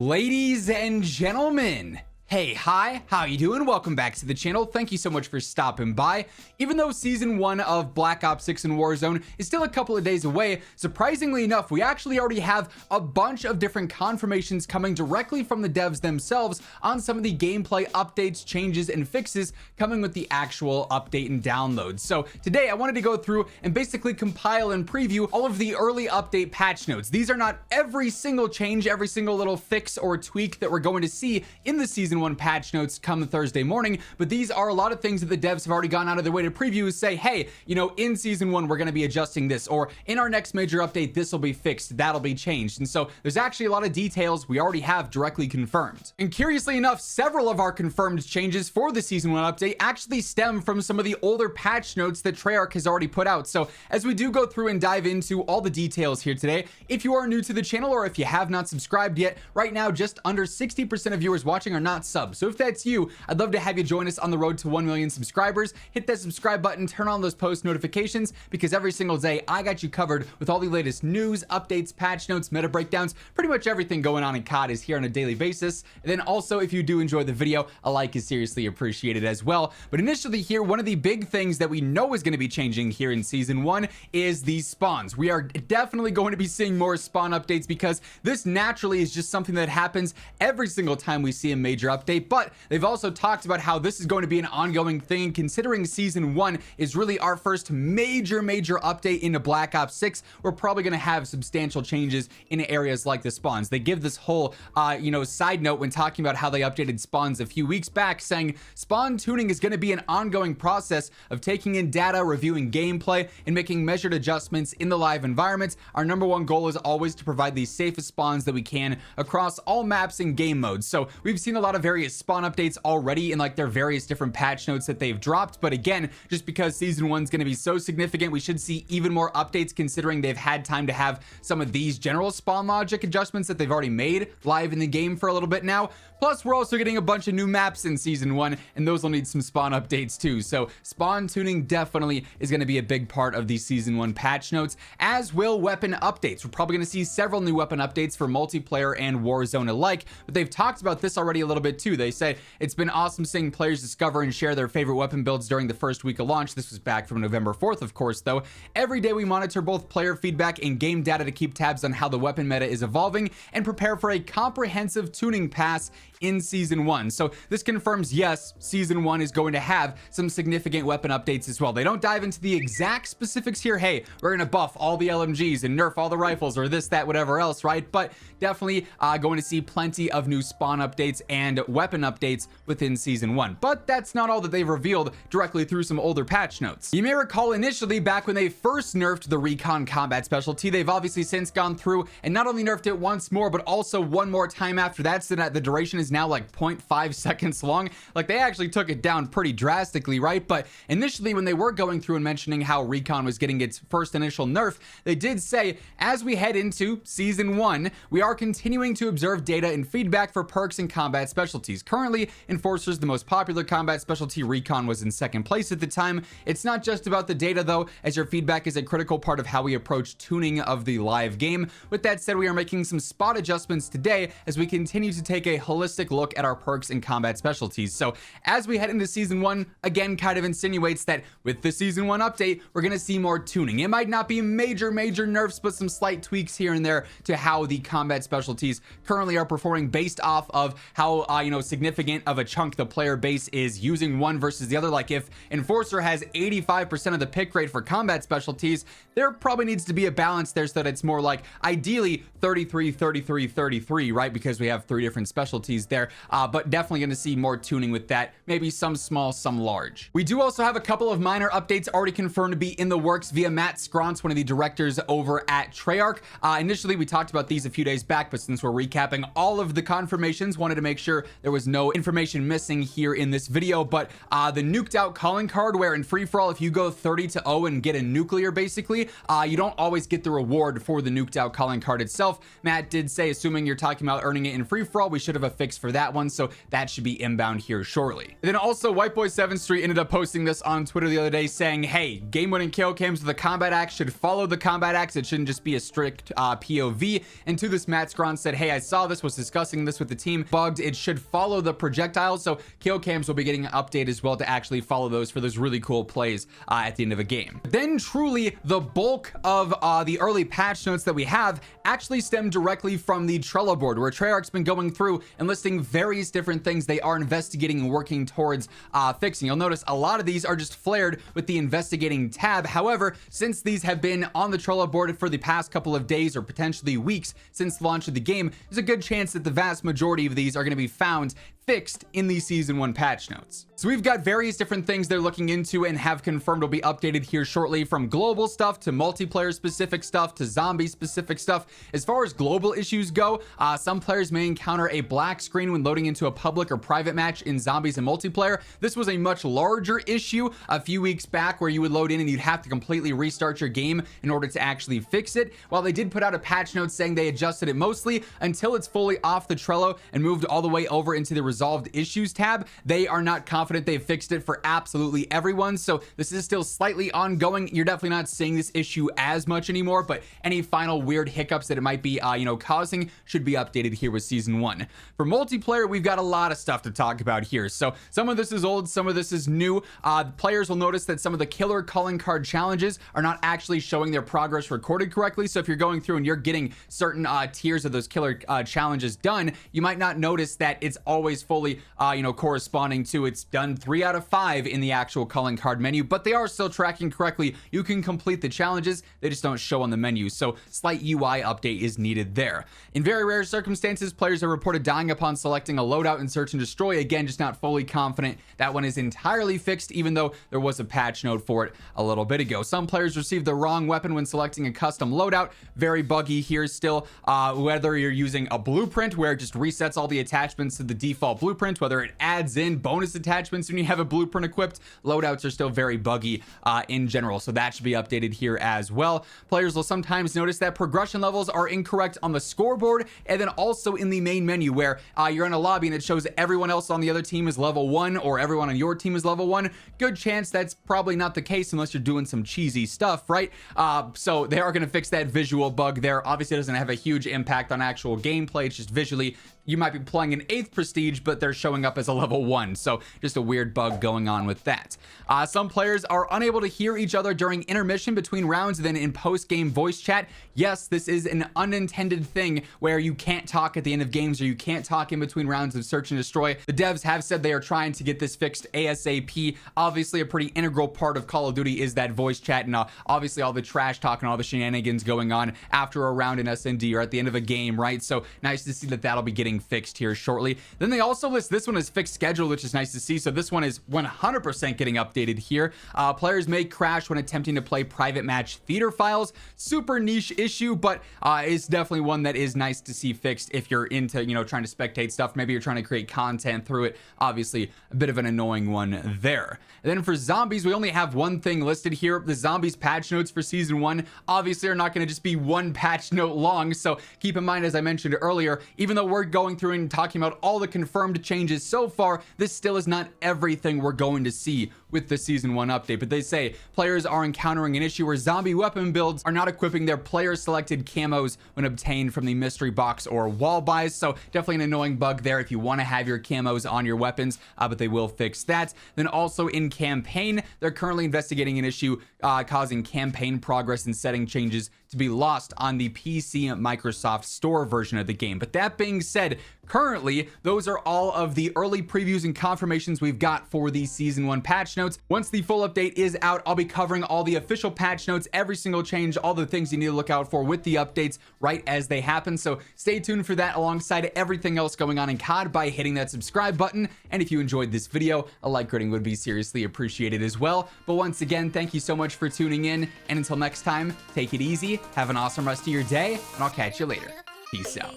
Ladies and gentlemen, hey, hi, how you doing? Welcome back to the channel. Thank you so much for stopping by. Even though season 1 of Black Ops 6 and Warzone is still a couple of days away, surprisingly enough, we actually already have a bunch of different confirmations coming directly from the devs themselves on some of the gameplay updates, changes, and fixes coming with the actual update and download. So today I wanted to go through and basically compile and preview all of the early update patch notes. These are not every single change, every single little fix or tweak that we're going to see in the season 1 patch notes come Thursday morning, but these are a lot of things that the devs have already gone out of their way to preview, say, hey, you know, in season 1 we're going to be adjusting this, or in our next major update this will be fixed, that'll be changed. And so there's actually a lot of details we already have directly confirmed. And curiously enough, several of our confirmed changes for the season 1 update actually stem from some of the older patch notes that Treyarch has already put out. So as we do go through and dive into all the details here today, if you are new to the channel or if you have not subscribed yet, right now just under 60% of viewers watching are not subs. So if that's you, I'd love to have you join us on the road to 1 million subscribers. Hit that subscribe button, turn on those post notifications, because every single day I got you covered with all the latest news, updates, patch notes, meta breakdowns, pretty much everything going on in COD is here on a daily basis. And then also, if you do enjoy the video, a like is seriously appreciated as well. But initially here, one of the big things that we know is going to be changing here in season 1 is these spawns. We are definitely going to be seeing more spawn updates, because this naturally is just something that happens every single time we see a major update. But they've also talked about how this is going to be an ongoing thing, considering season 1 is really our first major update into Black Ops 6. We're probably going to have substantial changes in areas like the spawns. They give this whole side note when talking about how they updated spawns a few weeks back, saying spawn tuning is going to be an ongoing process of taking in data, reviewing gameplay, and making measured adjustments in the live environments. Our number one goal is always to provide the safest spawns that we can across all maps and game modes. So we've seen a lot of various spawn updates already in like their various different patch notes that they've dropped, but again, just because season 1 is going to be so significant, we should see even more updates, considering they've had time to have some of these general spawn logic adjustments that they've already made live in the game for a little bit now. Plus we're also getting a bunch of new maps in season 1, and those will need some spawn updates too. So spawn tuning definitely is going to be a big part of these season 1 patch notes, as will weapon updates. We're probably going to see several new weapon updates for multiplayer and Warzone alike, but they've talked about this already a little bit too. They say it's been awesome seeing players discover and share their favorite weapon builds during the first week of launch. This was back from November 4th, of course, though. Every day we monitor both player feedback and game data to keep tabs on how the weapon meta is evolving and prepare for a comprehensive tuning pass in season 1. So this confirms, yes, season 1 is going to have some significant weapon updates as well. They don't dive into the exact specifics here. Hey, we're going to buff all the LMGs and nerf all the rifles or this, that, whatever else, right? But definitely going to see plenty of new spawn updates and weapon updates within season 1. But that's not all that they've revealed directly through some older patch notes. You may recall initially back when they first nerfed the recon combat specialty, they've obviously since gone through and not only nerfed it once more, but also one more time after that, so that the duration is now like 0.5 seconds long. Like, they actually took it down pretty drastically, right? But initially when they were going through and mentioning how recon was getting its first initial nerf, they did say, as we head into season 1, we are continuing to observe data and feedback for perks and combat specialties. Currently, Enforcer's the most popular combat specialty. Recon was in second place at the time. It's not just about the data though, as your feedback is a critical part of how we approach tuning of the live game. With that said, we are making some spot adjustments today as we continue to take a holistic look at our perks and combat specialties. So as we head into season 1, again, kind of insinuates that with the season 1 update, we're going to see more tuning. It might not be major nerfs, but some slight tweaks here and there to how the combat specialties currently are performing based off of how significant of a chunk the player base is using one versus the other. Like, if Enforcer has 85% of the pick rate for combat specialties, there probably needs to be a balance there so that it's more like ideally 33 right, because we have 3 different specialties there. But definitely going to see more tuning with that, maybe some small, some large. We do also have a couple of minor updates already confirmed to be in the works via Matt Scrontz, one of the directors over at Treyarch. Initially we talked about these a few days back, but since we're recapping all of the confirmations, wanted to make sure there was no information missing here in this video, but the nuked out calling card, where in free-for-all, if you go 30-0 and get a nuclear, basically, you don't always get the reward for the nuked out calling card itself. Matt did say, assuming you're talking about earning it in free-for-all, we should have a fix for that one, so that should be inbound here shortly. And then also, Whiteboy7 Street ended up posting this on Twitter the other day saying, hey, game-winning kill cams with the combat axe should follow the combat axe. It shouldn't just be a strict POV. And to this, Matt Scron said, hey, I saw this, was discussing this with the team, bugged, it should follow the projectiles, so kill cams will be getting an update as well to actually follow those for those really cool plays at the end of a game. Then truly, the bulk of the early patch notes that we have actually stem directly from the Trello board, where Treyarch's been going through and listing various different things they are investigating and working towards fixing. You'll notice a lot of these are just flared with the investigating tab. However, since these have been on the Trello board for the past couple of days or potentially weeks since the launch of the game, there's a good chance that the vast majority of these are going to be found fixed in the season 1 patch notes. So we've got various different things they're looking into and have confirmed will be updated here shortly, from global stuff to multiplayer specific stuff to zombie specific stuff. As far as global issues go, some players may encounter a black screen when loading into a public or private match in zombies and multiplayer. This was a much larger issue a few weeks back, where you would load in and you'd have to completely restart your game in order to actually fix it. While they did put out a patch note saying they adjusted it mostly until it's fully off the Trello and moved all the way over into the resolved issues tab, they are not confident they've fixed it for absolutely everyone. So this is still slightly ongoing. You're definitely not seeing this issue as much anymore, but any final weird hiccups that it might be causing should be updated here with season 1. For multiplayer, we've got a lot of stuff to talk about here. So some of this is old, some of this is new. Players will notice that some of the killer calling card challenges are not actually showing their progress recorded correctly. So if you're going through and you're getting certain tiers of those killer challenges done, you might not notice that it's always fully corresponding to it's done 3 out of 5 in the actual calling card menu, but they are still tracking correctly. You can complete the challenges, they just don't show on the menu, so slight UI update is needed there. In very rare circumstances, players are reported dying upon selecting a loadout in search and destroy. Again, just not fully confident that one is entirely fixed, even though there was a patch note for it a little bit ago. Some players received the wrong weapon when selecting a custom loadout. Very buggy here still. Whether you're using a blueprint where it just resets all the attachments to the default blueprint, whether it adds in bonus attachments when you have a blueprint equipped, loadouts are still very buggy in general, so that should be updated here as well. Players will sometimes notice that progression levels are incorrect on the scoreboard, and then also in the main menu, where you're in a lobby and it shows everyone else on the other team is level 1 or everyone on your team is level 1. Good chance that's probably not the case unless you're doing some cheesy stuff, right? So they are going to fix that visual bug there. Obviously, it doesn't have a huge impact on actual gameplay. It's just visually, you might be playing an 8th prestige, but they're showing up as a level 1. So just a weird bug going on with that. Some players are unable to hear each other during intermission between rounds, then in post-game voice chat. Yes, this is an unintended thing where you can't talk at the end of games, or you can't talk in between rounds of search and destroy. The devs have said they are trying to get this fixed ASAP. Obviously, a pretty integral part of Call of Duty is that voice chat, and obviously all the trash talk and all the shenanigans going on after a round in SND or at the end of a game, right? So nice to see that that'll be getting fixed here shortly. Then they also list this one as fixed schedule, which is nice to see. So this one is 100% getting updated here. Players may crash when attempting to play private match theater files. Super niche issue, but it's definitely one that is nice to see fixed if you're into, trying to spectate stuff. Maybe you're trying to create content through it. Obviously, a bit of an annoying one there. And then for zombies, we only have one thing listed here. The zombies patch notes for season 1 obviously are not going to just be one patch note long. So keep in mind, as I mentioned earlier, even though we're going through and talking about all the confirmed changes so far, this still is not everything we're going to see with the season 1 update. But they say players are encountering an issue where zombie weapon builds are not equipping their player selected camos when obtained from the mystery box or wall buys. So definitely an annoying bug there if you want to have your camos on your weapons, but they will fix that. Then also in campaign, they're currently investigating an issue causing campaign progress and setting changes to be lost on the PC Microsoft Store version of the game. But that being said, currently, those are all of the early previews and confirmations we've got for the season 1 patch notes. Once the full update is out, I'll be covering all the official patch notes, every single change, all the things you need to look out for with the updates right as they happen. So stay tuned for that alongside everything else going on in COD by hitting that subscribe button. And if you enjoyed this video, a like rating would be seriously appreciated as well. But once again, thank you so much for tuning in. And until next time, take it easy, have an awesome rest of your day, and I'll catch you later. Peace out.